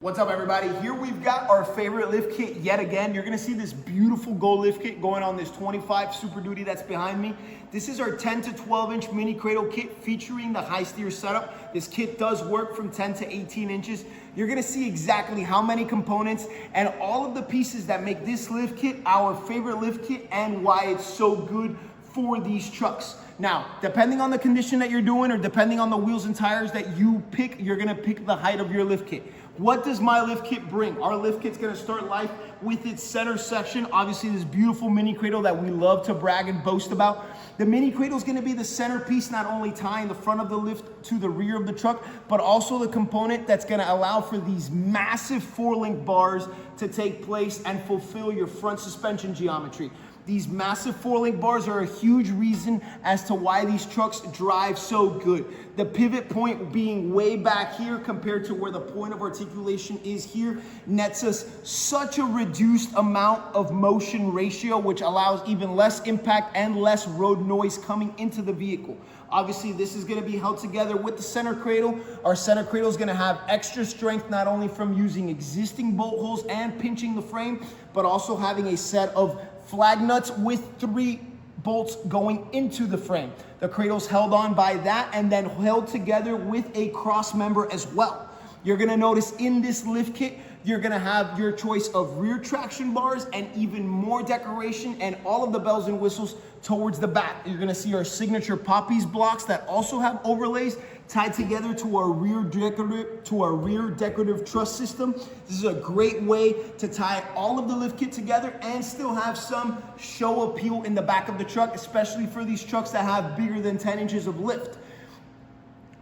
What's up, everybody? Here we've got our favorite lift kit yet again. You're gonna see this beautiful Go lift kit going on this 25 Super Duty that's behind me. This is our 10 to 12 inch mini cradle kit featuring the high steer setup. This kit does work from 10 to 18 inches. You're gonna see exactly how many components and all of the pieces that make this lift kit our favorite lift kit and why it's so good for these trucks. Now, depending on the condition that you're doing or depending on the wheels and tires that you pick, you're gonna pick the height of your lift kit. What does my lift kit bring? Our lift kit's gonna start life with its center section. Obviously, this beautiful mini cradle that we love to brag and boast about. The mini cradle is gonna be the centerpiece, not only tying the front of the lift to the rear of the truck, but also the component that's gonna allow for these massive 4-link bars to take place and fulfill your front suspension geometry. These massive 4-link bars are a huge reason as to why these trucks drive so good. The pivot point being way back here compared to where the point of articulation is here nets us such a reduced amount of motion ratio, which allows even less impact and less road noise coming into the vehicle. Obviously, this is gonna be held together with the center cradle. Our center cradle is gonna have extra strength, not only from using existing bolt holes and pinching the frame, but also having a set of flag nuts with 3 bolts going into the frame. The cradle's held on by that and then held together with a cross member as well. You're gonna notice in this lift kit, you're gonna have your choice of rear traction bars and even more decoration and all of the bells and whistles towards the back. You're gonna see our signature Papis blocks that also have overlays tied together to our rear decorative truss system. This is a great way to tie all of the lift kit together and still have some show appeal in the back of the truck, especially for these trucks that have bigger than 10 inches of lift.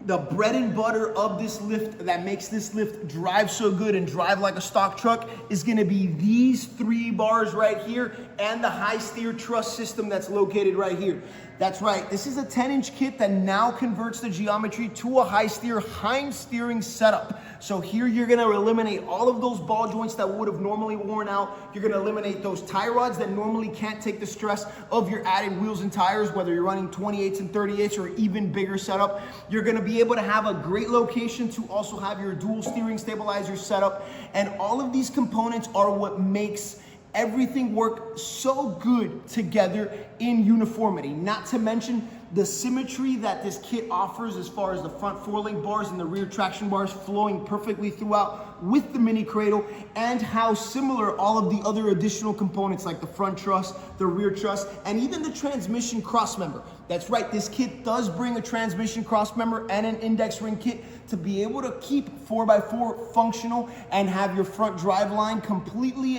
The bread and butter of this lift that makes this lift drive so good and drive like a stock truck is gonna be these 3 bars right here and the high steer truss system that's located right here. That's right, this is a 10-inch kit that now converts the geometry to a high steer hind steering setup. So here you're gonna eliminate all of those ball joints that would have normally worn out. You're gonna eliminate those tie rods that normally can't take the stress of your added wheels and tires, whether you're running 28s and 38s or even bigger setup. You're gonna be able to have a great location to also have your dual steering stabilizer setup. And all of these components are what makes everything work so good together in uniformity. Not to mention the symmetry that this kit offers as far as the front 4-link bars and the rear traction bars flowing perfectly throughout with the mini cradle, and how similar all of the other additional components like the front truss, the rear truss, and even the transmission crossmember. That's right, this kit does bring a transmission crossmember and an index ring kit to be able to keep 4x4 functional and have your front drive line completely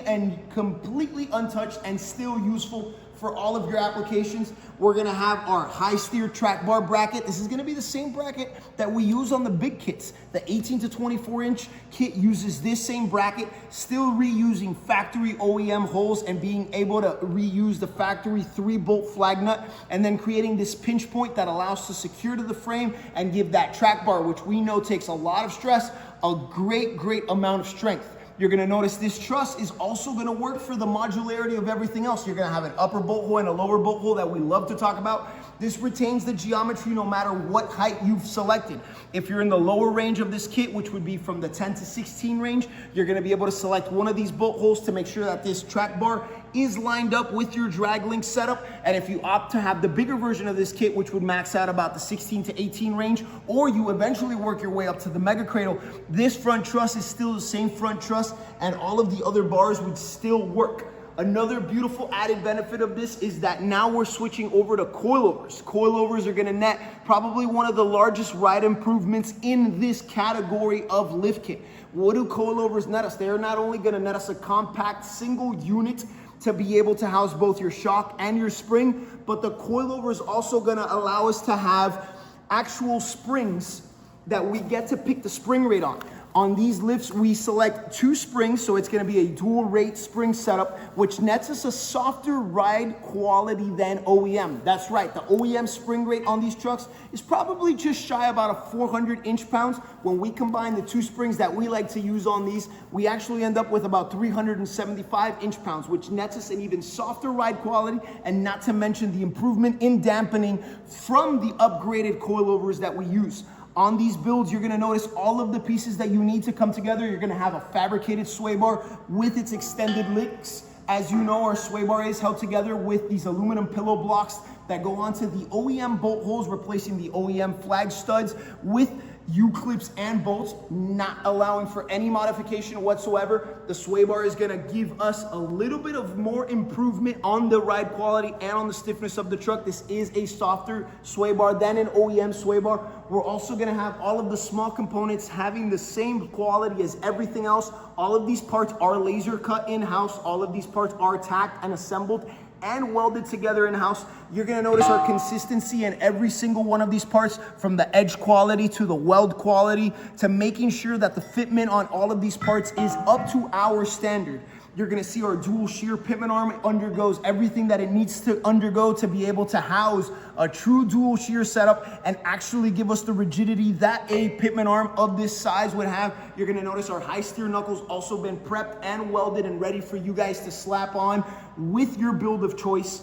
untouched and still useful for all of your applications. We're gonna have our high steer track bar bracket. This is gonna be the same bracket that we use on the big kits. The 18 to 24 inch kit uses this same bracket, still reusing factory OEM holes and being able to reuse the factory 3-bolt flag nut, and then creating this pinch point that allows to secure to the frame and give that track bar, which we know takes a lot of stress, a great amount of strength. You're gonna notice this truss is also gonna work for the modularity of everything else. You're gonna have an upper bolt hole and a lower bolt hole that we love to talk about. This retains the geometry no matter what height you've selected. If you're in the lower range of this kit, which would be from the 10 to 16 range, you're gonna be able to select one of these bolt holes to make sure that this track bar is lined up with your drag link setup. And if you opt to have the bigger version of this kit, which would max out about the 16 to 18 range, or you eventually work your way up to the mega cradle, this front truss is still the same front truss and all of the other bars would still work. Another beautiful added benefit of this is that now we're switching over to coilovers. Coilovers are gonna net probably one of the largest ride improvements in this category of lift kit. What do coilovers net us? They're not only gonna net us a compact single unit to be able to house both your shock and your spring, but the coilover is also gonna allow us to have actual springs that we get to pick the spring rate on. On these lifts, we select 2 springs, so it's gonna be a dual rate spring setup, which nets us a softer ride quality than OEM. That's right, the OEM spring rate on these trucks is probably just shy about a 400 inch-pounds. When we combine the 2 springs that we like to use on these, we actually end up with about 375 inch-pounds, which nets us an even softer ride quality, and not to mention the improvement in dampening from the upgraded coilovers that we use. On these builds, you're gonna notice all of the pieces that you need to come together. You're gonna have a fabricated sway bar with its extended links. As you know, our sway bar is held together with these aluminum pillow blocks that go onto the OEM bolt holes, replacing the OEM flag studs with U-clips and bolts, not allowing for any modification whatsoever. The sway bar is gonna give us a little bit of more improvement on the ride quality and on the stiffness of the truck. This is a softer sway bar than an OEM sway bar. We're also gonna have all of the small components having the same quality as everything else. All of these parts are laser cut in-house. All of these parts are tacked and assembled and welded together in-house. You're gonna notice our consistency in every single one of these parts, from the edge quality to the weld quality to making sure that the fitment on all of these parts is up to our standard. You're gonna see our dual shear pitman arm undergoes everything that it needs to undergo to be able to house a true dual shear setup and actually give us the rigidity that a pitman arm of this size would have. You're gonna notice our high steer knuckles also been prepped and welded and ready for you guys to slap on with your build of choice.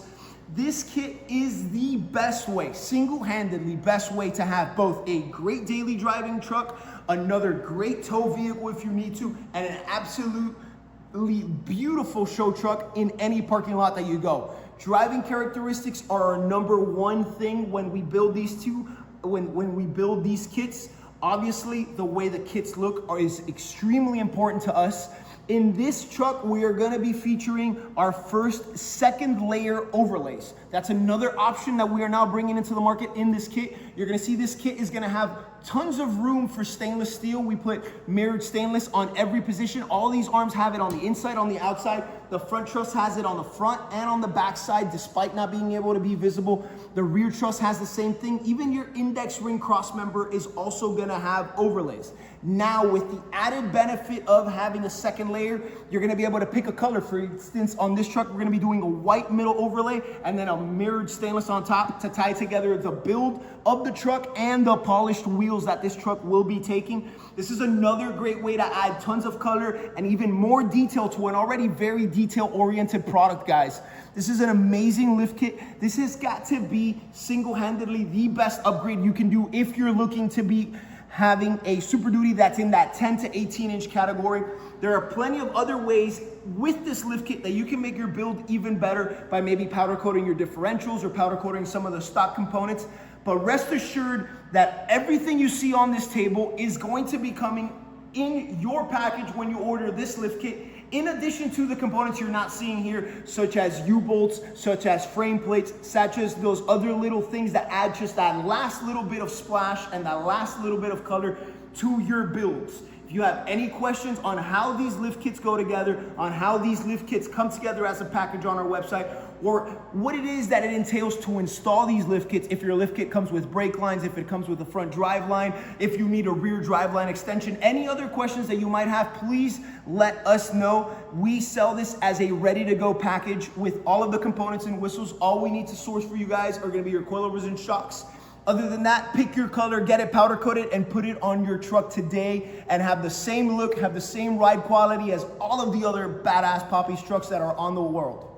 This kit is the best way, single-handedly best way to have both a great daily driving truck, another great tow vehicle if you need to, and an absolute beautiful show truck in any parking lot that you go. Driving characteristics are our number one thing when we build these when we build these kits. Obviously, the way the kits look is extremely important to us. In this truck, we are gonna be featuring our first second layer overlays. That's another option that we are now bringing into the market in this kit. You're gonna see this kit is gonna have tons of room for stainless steel. We put mirrored stainless on every position. All these arms have it on the inside, on the outside. The front truss has it on the front and on the back side, despite not being able to be visible. The rear truss has the same thing. Even your index ring cross member is also gonna have overlays. Now, with the added benefit of having a second layer, you're gonna be able to pick a color. For instance, on this truck, we're gonna be doing a white middle overlay and then a mirrored stainless on top to tie together the build of the truck and the polished wheels that this truck will be taking. This is another great way to add tons of color and even more detail to an already very detail-oriented product, guys. This is an amazing lift kit. This has got to be single-handedly the best upgrade you can do if you're looking to be having a Super Duty that's in that 10 to 18 inch category. There are plenty of other ways with this lift kit that you can make your build even better by maybe powder coating your differentials or powder coating some of the stock components. But rest assured that everything you see on this table is going to be coming in your package when you order this lift kit, in addition to the components you're not seeing here, such as U-bolts, such as frame plates, such as those other little things that add just that last little bit of splash and that last little bit of color to your builds. If you have any questions on how these lift kits go together, on how these lift kits come together as a package on our website, or what it is that it entails to install these lift kits, if your lift kit comes with brake lines, if it comes with a front drive line, if you need a rear drive line extension, any other questions that you might have, please let us know. We sell this as a ready-to-go package with all of the components and whistles. All we need to source for you guys are gonna be your coilovers and shocks. Other than that, pick your color, get it powder coated, and put it on your truck today and have the same look, have the same ride quality as all of the other badass Papis trucks that are on the world.